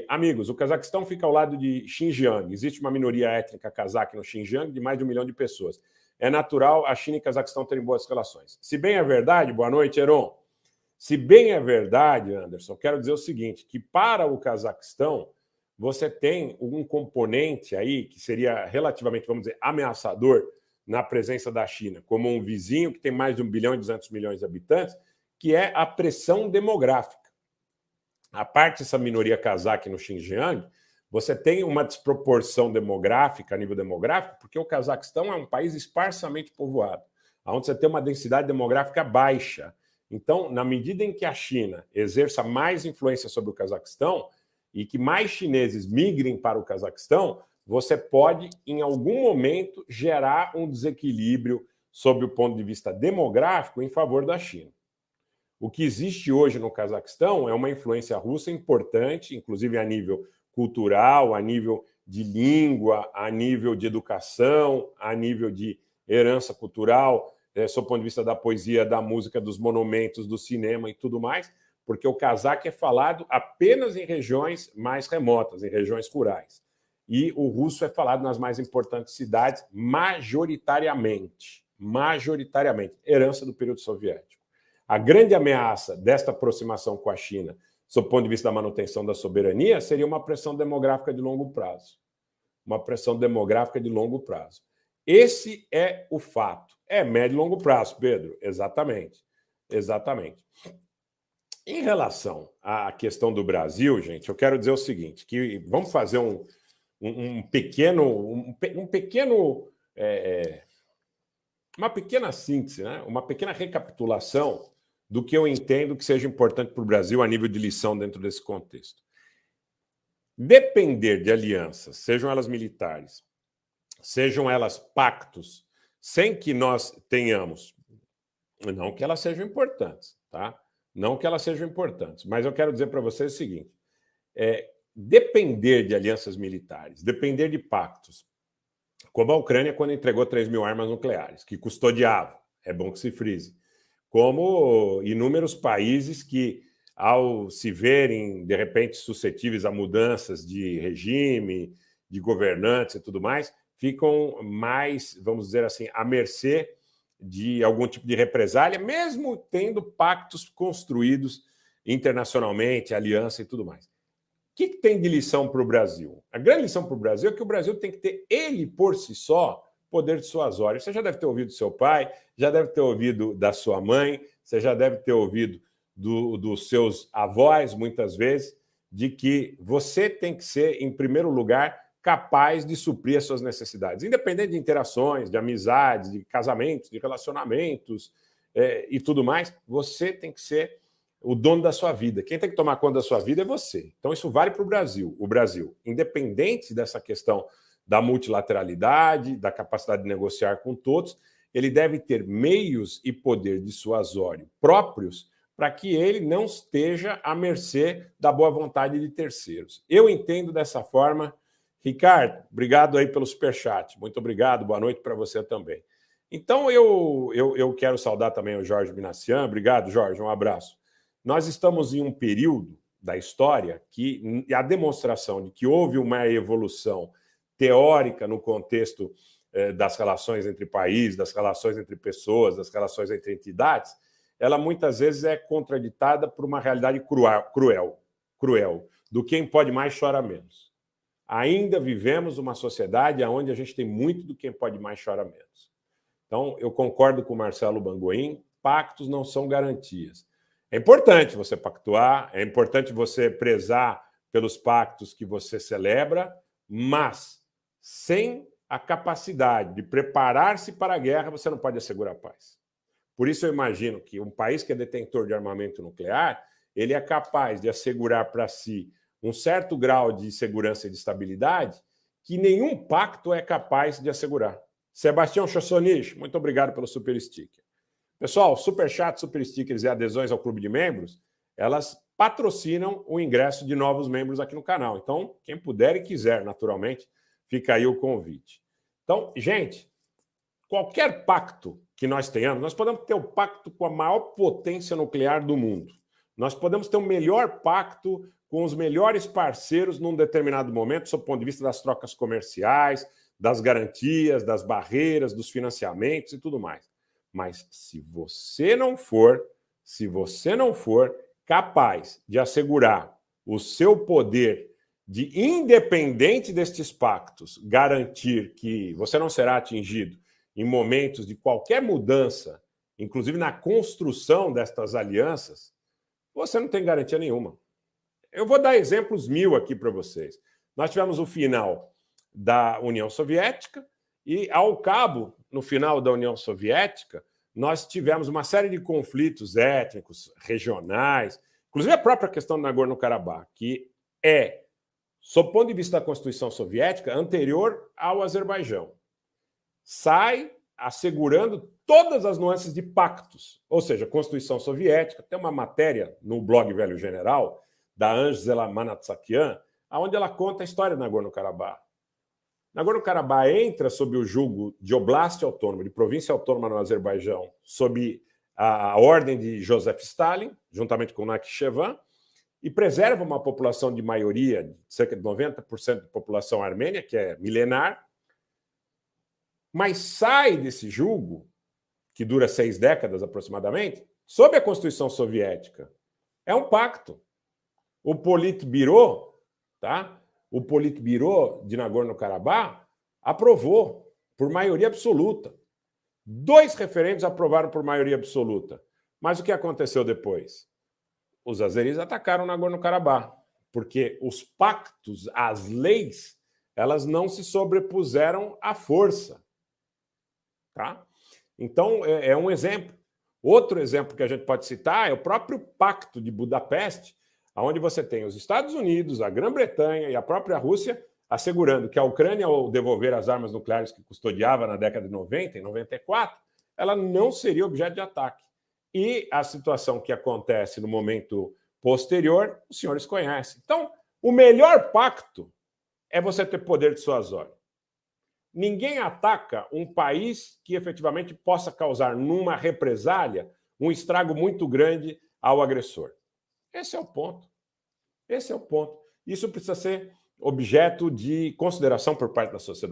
Amigos, o Cazaquistão fica ao lado de Xinjiang. Existe uma minoria étnica cazaque no Xinjiang de mais de 1 milhão de pessoas. É natural a China e o Cazaquistão terem boas relações. Se bem é verdade, boa noite, Heron. Se bem é verdade, Anderson, quero dizer o seguinte, que para o Cazaquistão, você tem um componente aí que seria relativamente, vamos dizer, ameaçador na presença da China, como um vizinho que tem mais de 1 bilhão e 200 milhões de habitantes, que é a pressão demográfica. A parte dessa minoria cazaque no Xinjiang, você tem uma desproporção demográfica, a nível demográfico, porque o Cazaquistão é um país esparsamente povoado, onde você tem uma densidade demográfica baixa. Então, na medida em que a China exerça mais influência sobre o Cazaquistão e que mais chineses migrem para o Cazaquistão, você pode, em algum momento, gerar um desequilíbrio sob o ponto de vista demográfico em favor da China. O que existe hoje no Cazaquistão é uma influência russa importante, inclusive a nível cultural, a nível de língua, a nível de educação, a nível de herança cultural, sob o ponto de vista da poesia, da música, dos monumentos, do cinema e tudo mais, porque o cazaque é falado apenas em regiões mais remotas, em regiões rurais. E o russo é falado nas mais importantes cidades, majoritariamente, herança do período soviético. A grande ameaça desta aproximação com a China, sob o ponto de vista da manutenção da soberania, seria uma pressão demográfica de longo prazo. Uma pressão demográfica de longo prazo. Esse é o fato. É médio e longo prazo, Pedro. Exatamente. Exatamente. Em relação à questão do Brasil, gente, eu quero dizer o seguinte, que vamos fazer uma pequena síntese, né? Uma pequena recapitulação do que eu entendo que seja importante para o Brasil a nível de lição dentro desse contexto. Depender de alianças, sejam elas militares, sejam elas pactos, sem que nós tenhamos, não que elas sejam importantes, tá? Não que elas sejam importantes, mas eu quero dizer para vocês o seguinte, depender de alianças militares, depender de pactos, como a Ucrânia quando entregou 3 mil armas nucleares, que custodiava, é bom que se frise, como inúmeros países que, ao se verem, de repente, suscetíveis a mudanças de regime, de governantes e tudo mais, ficam mais, vamos dizer assim, à mercê de algum tipo de represália, mesmo tendo pactos construídos internacionalmente, aliança e tudo mais. O que tem de lição para o Brasil? A grande lição para o Brasil é que o Brasil tem que ter, ele por si só, poder dissuasório. Você já deve ter ouvido do seu pai, já deve ter ouvido da sua mãe, você já deve ter ouvido dos seus avós, muitas vezes, de que você tem que ser, em primeiro lugar, capaz de suprir as suas necessidades, independente de interações, de amizades, de casamentos, de relacionamentos e tudo mais, você tem que ser o dono da sua vida. Quem tem que tomar conta da sua vida é você. Então, isso vale para o Brasil. O Brasil, independente dessa questão da multilateralidade, da capacidade de negociar com todos, ele deve ter meios e poder dissuasório próprios para que ele não esteja à mercê da boa vontade de terceiros. Eu entendo dessa forma. Ricardo, obrigado aí pelo superchat. Muito obrigado, boa noite para você também. Então, eu quero saudar também o Jorge Minassian. Obrigado, Jorge, um abraço. Nós estamos em um período da história que a demonstração de que houve uma evolução teórica no contexto das relações entre países, das relações entre pessoas, das relações entre entidades, ela muitas vezes é contraditada por uma realidade cruel, do quem pode mais chora menos. Ainda vivemos uma sociedade onde a gente tem muito do quem pode mais chora menos. Então, eu concordo com o Marcelo Bangoim, pactos não são garantias. É importante você pactuar, é importante você prezar pelos pactos que você celebra, mas sem a capacidade de preparar-se para a guerra, você não pode assegurar a paz. Por isso eu imagino que um país que é detentor de armamento nuclear, ele é capaz de assegurar para si um certo grau de segurança e de estabilidade que nenhum pacto é capaz de assegurar. Sebastião Chassonich, muito obrigado pelo super sticker. Pessoal, superchat, super stickers e adesões ao clube de membros, elas patrocinam o ingresso de novos membros aqui no canal. Então, quem puder e quiser, naturalmente, fica aí o convite. Então, gente, qualquer pacto que nós tenhamos, nós podemos ter o pacto com a maior potência nuclear do mundo. Nós podemos ter um melhor pacto com os melhores parceiros num determinado momento, sob o ponto de vista das trocas comerciais, das garantias, das barreiras, dos financiamentos e tudo mais. Mas se você não for capaz de assegurar o seu poder de, independente destes pactos, garantir que você não será atingido em momentos de qualquer mudança, inclusive na construção destas alianças, você não tem garantia nenhuma. Eu vou dar exemplos 1000 aqui para vocês. Nós tivemos o final da União Soviética e, ao cabo, no final da União Soviética, nós tivemos uma série de conflitos étnicos, regionais, inclusive a própria questão do Nagorno-Karabakh, que é, sob o ponto de vista da Constituição Soviética, anterior ao Azerbaijão. Sai assegurando todas as nuances de pactos, ou seja, Constituição Soviética. Tem uma matéria no blog Velho General, da Angela Manatsakian, onde ela conta a história do Nagorno-Karabakh. Nagorno-Karabakh entra sob o jugo de oblast autônomo, de província autônoma no Azerbaijão, sob a ordem de Joseph Stalin, juntamente com Nakhchivan, e preserva uma população de maioria, de cerca de 90% da população armênia, que é milenar, mas sai desse jugo, que dura 6 décadas aproximadamente, sob a Constituição Soviética. É um pacto. O Politburo, tá? O Politburo de Nagorno-Karabakh aprovou por maioria absoluta. 2 referendos aprovaram por maioria absoluta. Mas o que aconteceu depois? Os azeris atacaram Nagorno-Karabakh, porque os pactos, as leis, elas não se sobrepuseram à força. Tá? Então, é um exemplo. Outro exemplo que a gente pode citar é o próprio Pacto de Budapeste, onde você tem os Estados Unidos, a Grã-Bretanha e a própria Rússia assegurando que a Ucrânia, ao devolver as armas nucleares que custodiava na década de 90 e 94, ela não seria objeto de ataque. E a situação que acontece no momento posterior, os senhores conhecem. Então, o melhor pacto é você ter poder dissuasório. Ninguém ataca um país que efetivamente possa causar, numa represália, um estrago muito grande ao agressor. Esse é o ponto. Esse é o ponto. Isso precisa ser objeto de consideração por parte da sociedade.